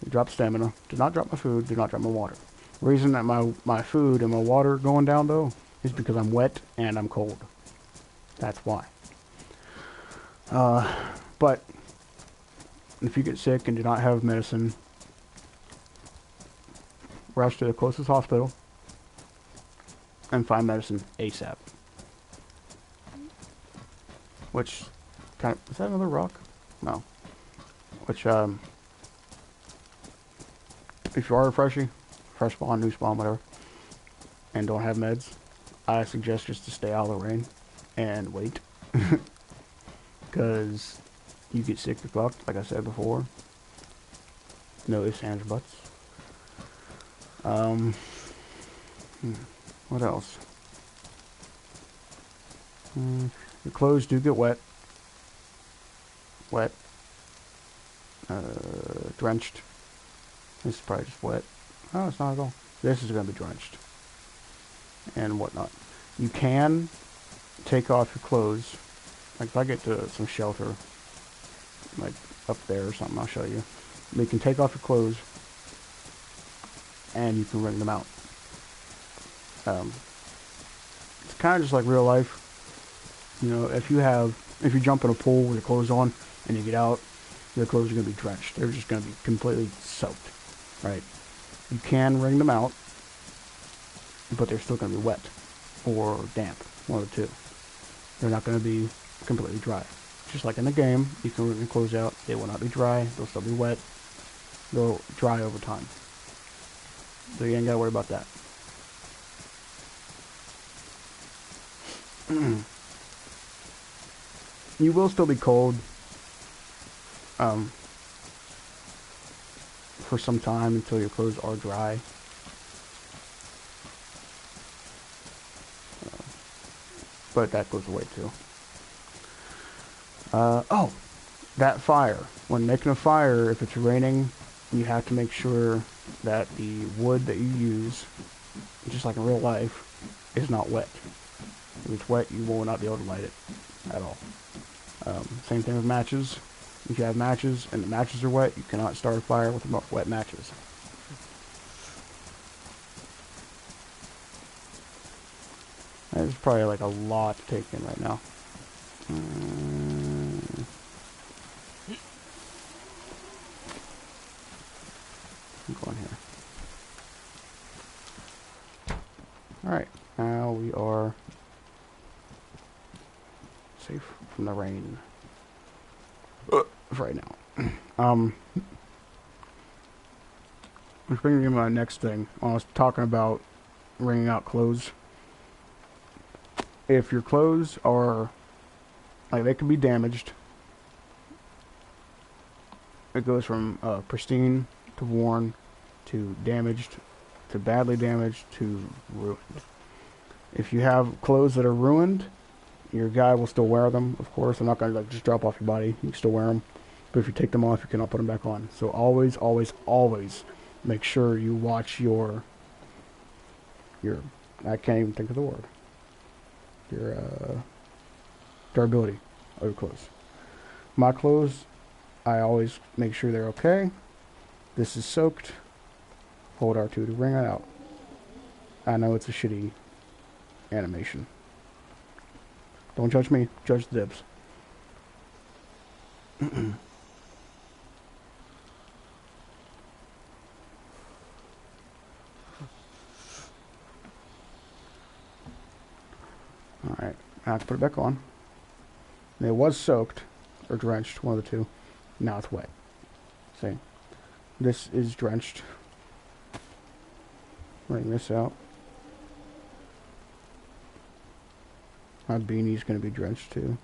It drops stamina. Do not drop my food. Do not drop my water. The reason that my food and my water going down, though, is because I'm wet and I'm cold. That's why. But if you get sick and do not have medicine, rush to the closest hospital and find medicine ASAP. Which kind of, is that another rock? No. Which if you are a freshie, fresh spawn, new spawn, whatever, and don't have meds, I suggest just to stay out of the rain and wait. Because you get sick, you're fucked, like I said before. No ifs, ands, or buts. What else? Your clothes do get wet. Wet. Drenched. This is probably just wet. Oh, it's not at all. This is going to be drenched. And whatnot. You can take off your clothes. Like if I get to some shelter, like up there or something, I'll show you. But you can take off your clothes and you can wring them out. It's kind of just like real life. You know, if you jump in a pool with your clothes on and you get out, your clothes are going to be drenched. They're just going to be completely soaked, right? You can wring them out, but they're still going to be wet or damp, one of the two. They're not going to be completely dry. Just like in the game, you can wring your clothes out. They will not be dry. They'll still be wet. They'll dry over time. So you ain't got to worry about that. You will still be cold for some time until your clothes are dry. But that goes away too. Oh, that fire. When making a fire, if it's raining, you have to make sure that the wood that you use, just like in real life, is not wet. If it's wet, you will not be able to light it at all. Same thing with matches. If you have matches and the matches are wet, you cannot start a fire with wet matches. There's probably like a lot to take in right now. I'm going here. Alright, now we are safe from the rain. For right now. Which brings me to my next thing. When I was talking about wringing out clothes. If your clothes are, like, they can be damaged. It goes from pristine to worn to damaged to badly damaged to ruined. If you have clothes that are ruined, your guy will still wear them, of course. They're not going to like just drop off your body. You can still wear them. But if you take them off, you cannot put them back on. So always, always, always make sure you watch your I can't even think of the word. Your durability of your clothes. My clothes, I always make sure they're okay. This is soaked. Hold R2 to wring it out. I know it's a shitty animation. Don't judge me, judge the dibs. Alright, I have to put it back on. And it was soaked, or drenched, one of the two. Now it's wet. See? This is drenched. Wring this out. My beanie's going to be drenched too.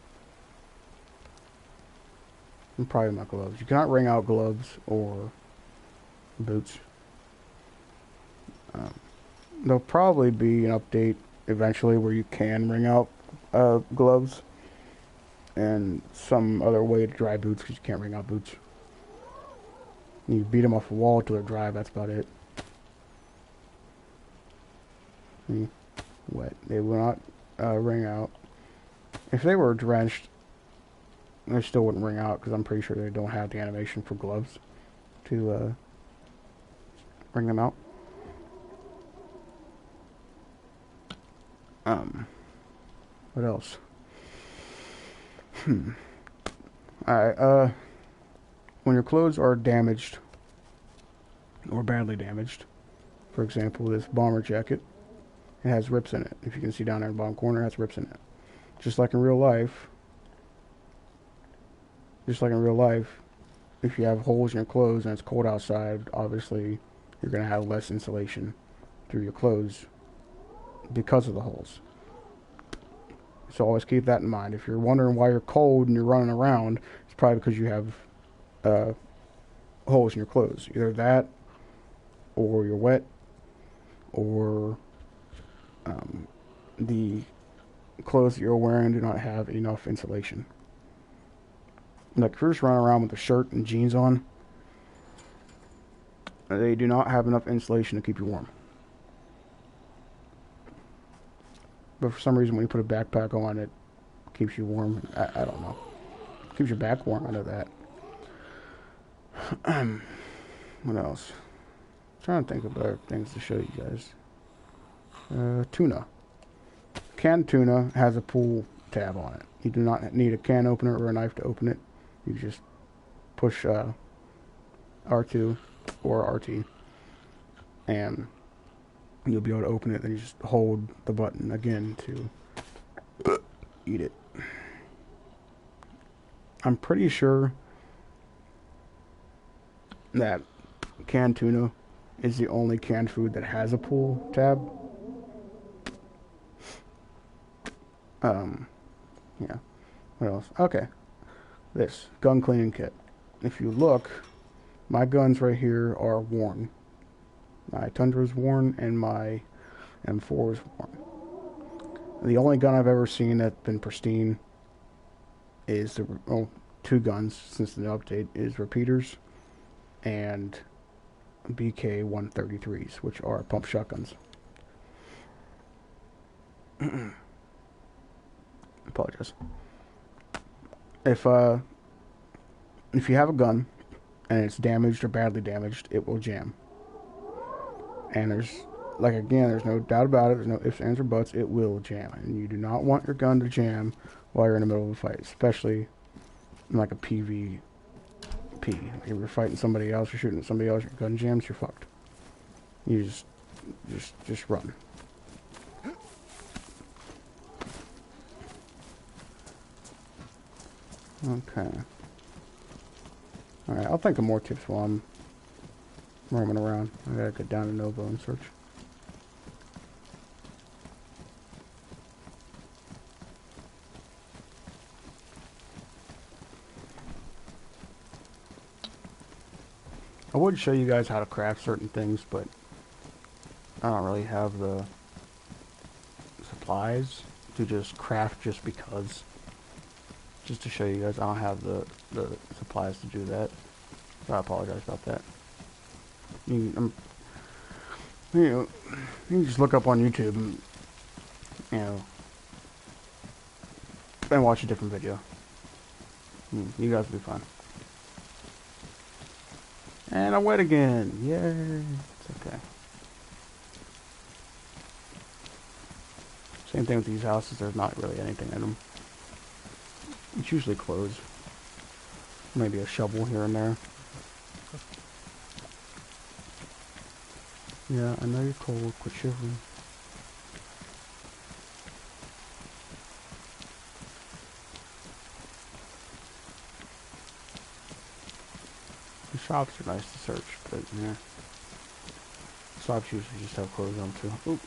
And probably my gloves. You cannot wring out gloves or boots. There'll probably be an update eventually where you can wring out gloves and some other way to dry boots because you can't wring out boots. You beat them off a wall till they're dry, that's about it. Wet. They will not wring out. If they were drenched, they still wouldn't wring out because I'm pretty sure they don't have the animation for gloves to wring them out. What else? Alright, when your clothes are damaged or badly damaged, for example, this bomber jacket, it has rips in it. If you can see down there in the bottom corner, it has rips in it. Just like in real life, if you have holes in your clothes and it's cold outside, obviously you're going to have less insulation through your clothes because of the holes. So always keep that in mind. If you're wondering why you're cold and you're running around, it's probably because you have holes in your clothes. Either that, or you're wet, or the clothes that you're wearing do not have enough insulation. Like if you're just running around with a shirt and jeans on, they do not have enough insulation to keep you warm. But for some reason when you put a backpack on, it keeps you warm. I don't know. It keeps your back warm, I know that. What else? I'm trying to think of other things to show you guys. Tuna. Canned tuna has a pull tab on it. You do not need a can opener or a knife to open it. You just push R2 or RT and you'll be able to open it. Then you just hold the button again to eat it. I'm pretty sure that canned tuna is the only canned food that has a pull tab. Yeah. What else? Okay. This gun cleaning kit. If you look, my guns right here are worn. My Tundra is worn and my M4 is worn. The only gun I've ever seen that's been pristine is two guns since the update is repeaters and BK-133s, which are pump shotguns. Apologize. If if you have a gun and it's damaged or badly damaged, it will jam. And there's no doubt about it. There's no ifs, ands, or buts. It will jam, and you do not want your gun to jam while you're in the middle of a fight, especially in like a PvP. If you're fighting somebody else, you're shooting at somebody else, your gun jams, you're fucked. You just run. Okay. Alright, I'll think of more tips while I'm roaming around. I gotta get down to Nova and search. I would show you guys how to craft certain things, but I don't really have the supplies to just craft just because. Just to show you guys, I don't have the supplies to do that. So I apologize about that. You can just look up on YouTube and, and watch a different video. You guys will be fine. And I'm wet again. Yay. It's okay. Same thing with these houses. There's not really anything in them. It's usually clothes. Maybe a shovel here and there. Yeah, I know you're cold. Quit shivering. The shops are nice to search, but yeah. Shops usually just have clothes on too. Oop,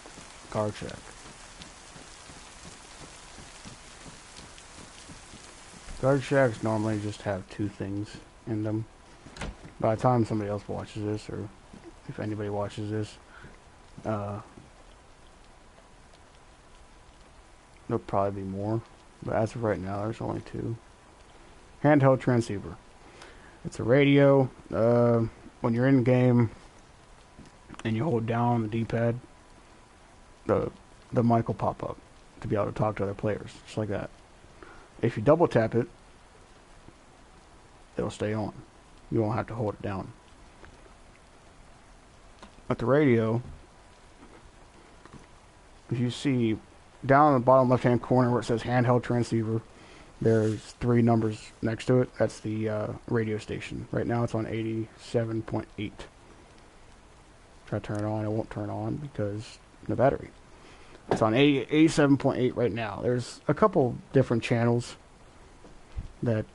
guard shack. Guard shacks normally just have 2 things in them. By the time somebody else watches this, or if anybody watches this, there'll probably be more. But as of right now, there's only 2. Handheld transceiver. It's a radio. When you're in game and you hold down the D-pad, the mic will pop up to be able to talk to other players, just like that. If you double tap it, it'll stay on. You won't have to hold it down. At the radio, if you see down in the bottom left-hand corner where it says handheld transceiver, there's 3 numbers next to it. That's the radio station. Right now it's on 87.8. Try to turn it on, it won't turn on because the battery. It's on 87.8 right now. There's a couple different channels that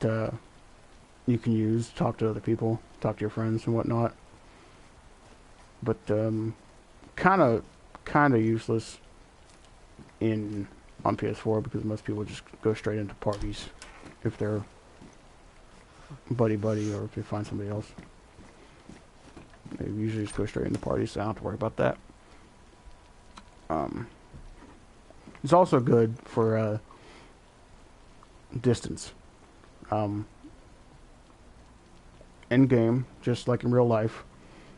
you can use to talk to other people, talk to your friends and whatnot. But kind of useless on PS4 because most people just go straight into parties if they're buddy or if they find somebody else. They usually just go straight into parties, so I don't have to worry about that. It's also good for distance. In game, just like in real life,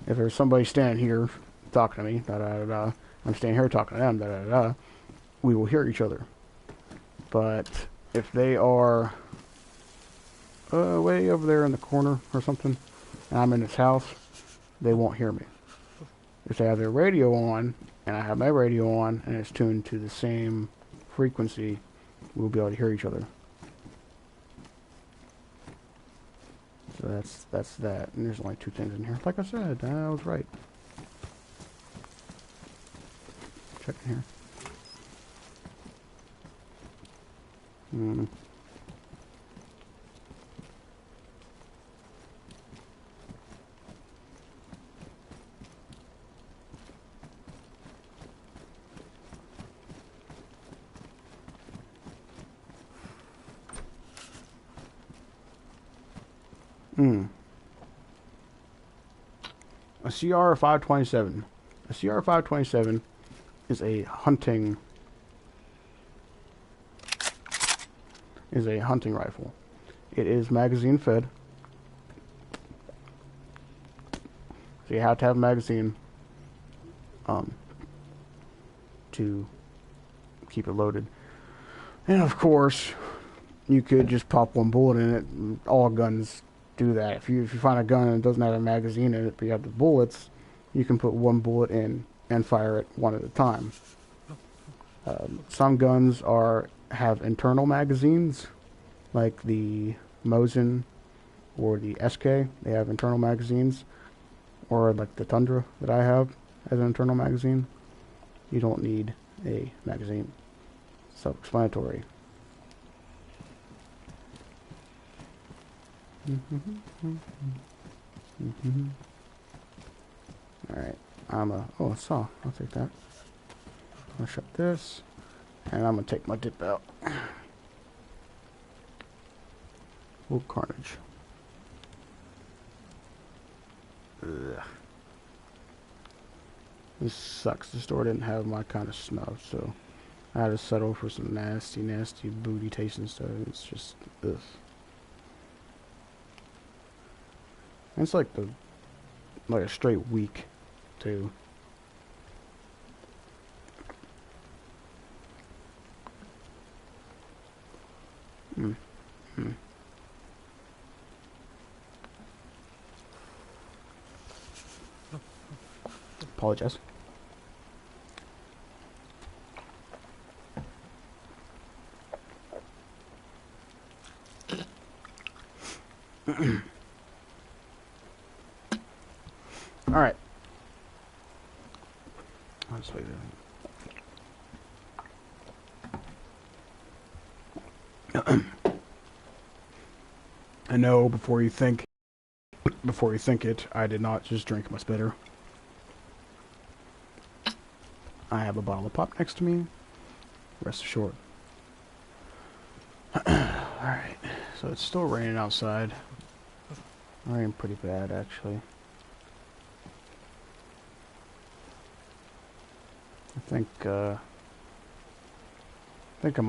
if there's somebody standing here talking to me, I'm standing here talking to them, we will hear each other. But if they are way over there in the corner or something, and I'm in this house, they won't hear me. If they have their radio on, and I have my radio on, and it's tuned to the same frequency, we'll be able to hear each other. So that's that. And there's only 2 things in here. Like I said, I was right. Check in here. A CR-527. A CR-527 is a hunting rifle. It is magazine fed. So you have to have a magazine to keep it loaded. And of course, you could just pop 1 bullet in it. All guns do that. If you find a gun and it doesn't have a magazine in it, but you have the bullets, you can put one bullet in and fire it one at a time. Some guns have internal magazines, like the Mosin or the SK. They have internal magazines, or like the Tundra that I have has an internal magazine. You don't need a magazine. Self-explanatory. Alright, oh, a saw. I'll take that. I'll shut this, and I'm gonna take my dip out. Oh, carnage. Ugh. This sucks. The store didn't have my kind of snuff, so I had to settle for some nasty, nasty booty tasting stuff. It's just, ugh. It's like a straight week, too. Apologize. All right. Let's wait. I know before you think it, I did not just drink my spitter. I have a bottle of pop next to me. Rest assured. Alright, so it's still raining outside. Raining pretty bad, actually. I think I'm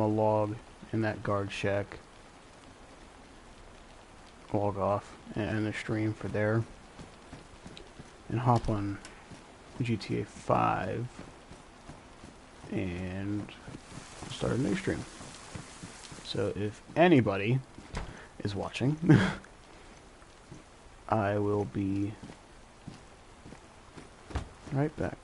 a log in that guard shack. Log off and the stream for there. And hop on GTA 5 and start a new stream. So if anybody is watching, I will be right back.